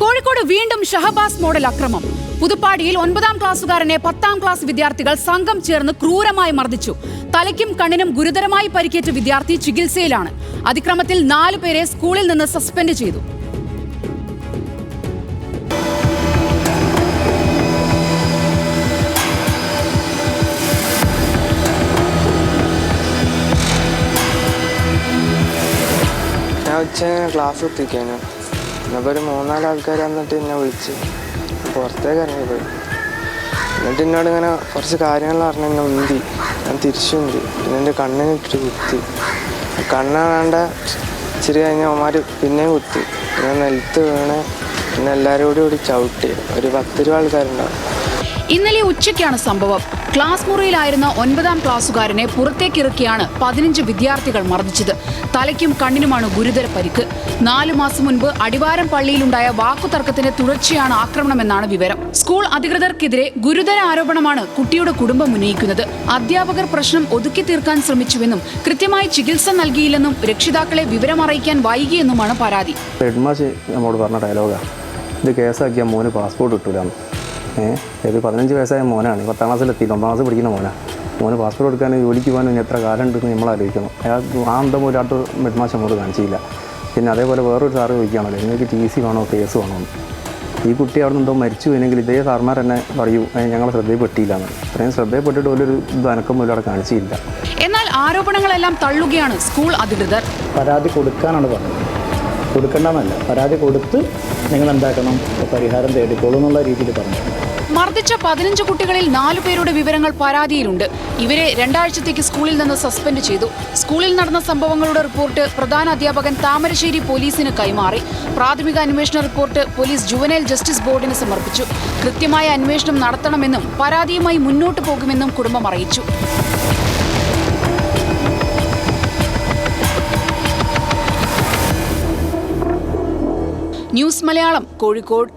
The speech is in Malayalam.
കോഴിക്കോട് വീണ്ടും ഷഹബാസ് മോഡൽ അക്രമം. പുതുപ്പാടിയിൽ 9ാം ക്ലാസ്സുകാരനെ 10ാം ക്ലാസ് വിദ്യാർത്ഥികൾ സംഘം ചേർന്ന് ക്രൂരമായി മർദ്ദിച്ചു. തലയ്ക്കും കണ്ണിനും ഗുരുതരമായി പരിക്കേറ്റ വിദ്യാർത്ഥി ചികിത്സയിലാണ്. അതിക്രമത്തിൽ 4 പേരെ സ്കൂളിൽ നിന്ന് സസ്പെൻഡ് ചെയ്തു. ക്ലാസ് എത്തിക്കാനോ എന്നപ്പോൾ ഒരു 3-4 ആൾക്കാർ വന്നിട്ട് എന്നെ വിളിച്ച് പുറത്തേക്ക് ഇറങ്ങിപ്പോയി. എന്നിട്ട് എന്നോട് ഇങ്ങനെ കുറച്ച് കാര്യങ്ങൾ പറഞ്ഞ് എന്നെ ഉന്തി. ഞാൻ തിരിച്ചുന്തി. പിന്നെ എൻ്റെ കണ്ണിനിട്ട് കുത്തി. കണ്ണാണ്ട ഇച്ചിരി കഴിഞ്ഞ അവന്മാർ പിന്നെയും കുത്തി. ഞാൻ നിലത്ത് വീണ്. പിന്നെ എല്ലാവരും കൂടി ചവിട്ടി. ഒരു 10-20 ആൾക്കാരുണ്ടാവും. ഇന്നലെ ഉച്ചയ്ക്കാണ് സംഭവം. ക്ലാസ് മുറിയിലായിരുന്ന 9ാം ക്ലാസ്സുകാരനെ പുറത്തേക്കിറക്കിയാണ് 15 വിദ്യാർത്ഥികൾ മർദ്ദിച്ചത്. തലയ്ക്കും കണ്ണിനുമാണ് ഗുരുതര പരിക്ക്. 4 മാസം മുൻപ് അടിവാരം പള്ളിയിലുണ്ടായ വാക്കുതർക്കത്തിന്റെ തുടർച്ചയാണ് ആക്രമണമെന്നാണ് വിവരം. സ്കൂൾ അധികൃതർക്കെതിരെ ഗുരുതര ആരോപണമാണ് കുട്ടിയുടെ കുടുംബം ഉന്നയിക്കുന്നത്. അധ്യാപകർ പ്രശ്നം ഒതുക്കി തീർക്കാൻ ശ്രമിച്ചുവെന്നും കൃത്യമായി ചികിത്സ നൽകിയില്ലെന്നും രക്ഷിതാക്കളെ വിവരമറിയിക്കാൻ വൈകിയെന്നുമാണ് പരാതി. ഹെഡ്മാസ്റ്റർ നമ്മോട് പറഞ്ഞ ഡയലോഗാണ്, ഇത് കേസാക്കിയാൽ മോന് പാസ്പോർട്ട് കിട്ടൂലെന്ന്. ഇത് 15 വയസ്സായ മോനാണ്, 10ാം ക്ലാസ്സിലെത്തി, 9ാം ക്ലാസ് പഠിക്കുന്ന മോന് പാസ്പോർട്ട് എടുക്കാനും ജോലിക്ക് പോകാനും ഇനി എത്ര കാലം ഉണ്ടെന്ന് നമ്മൾ ആലോചിക്കണം. അയാൾ ആ അന്തം പോലും അടുത്ത ഹെഡ്മാസ്റ്റർ നമ്മോട് കാണിച്ചില്ല. പിന്നെ അതേപോലെ വേറൊരു സാറ് ചോദിക്കുകയാണല്ലോ, നിങ്ങൾക്ക് TC വേണോ കേസ് വേണോ എന്ന്. ഈ കുട്ടി അവിടെ നിന്നെന്തോ മരിച്ചു പോയെങ്കിൽ ഇതേ സാർമാർ തന്നെ പറയൂ ഞങ്ങളെ ശ്രദ്ധയിൽപ്പെട്ടില്ലാന്ന്. അത്രയും ശ്രദ്ധയിൽപ്പെട്ടിട്ട് പോലൊരു അനക്കം പോലും അവിടെ കാണിച്ചില്ല. എന്നാൽ ആരോപണങ്ങളെല്ലാം തള്ളുകയാണ് സ്കൂൾ അധികൃതർ. പരാതി കൊടുക്കാനാണ് പറഞ്ഞത്, കൊടുക്കേണ്ടെന്നല്ല. പരാതി കൊടുത്ത് നിങ്ങൾ എന്താക്കണം, പരിഹാരം തേടിക്കോളൂ എന്നുള്ള രീതിയിൽ പറഞ്ഞു. മർദ്ദിച്ച 15 കുട്ടികളിൽ 4 പേരുടെ വിവരങ്ങൾ പരാതിയിലുണ്ട്. ഇവരെ 2 ആഴ്ചത്തേക്ക് സ്കൂളിൽ നിന്ന് സസ്പെൻഡ് ചെയ്തു. സ്കൂളിൽ നടന്ന സംഭവങ്ങളുടെ റിപ്പോർട്ട് പ്രധാന അധ്യാപകൻ താമരശ്ശേരി പോലീസിന് കൈമാറി. പ്രാഥമിക അന്വേഷണ റിപ്പോർട്ട് പോലീസ് ജുവനൈൽ ജസ്റ്റിസ് ബോർഡിന് സമർപ്പിച്ചു. കൃത്യമായ അന്വേഷണം നടത്തണമെന്നും പരാതിയുമായി മുന്നോട്ടു പോകുമെന്നും കുടുംബം അറിയിച്ചു. ന്യൂസ് മലയാളം, കോഴിക്കോട്.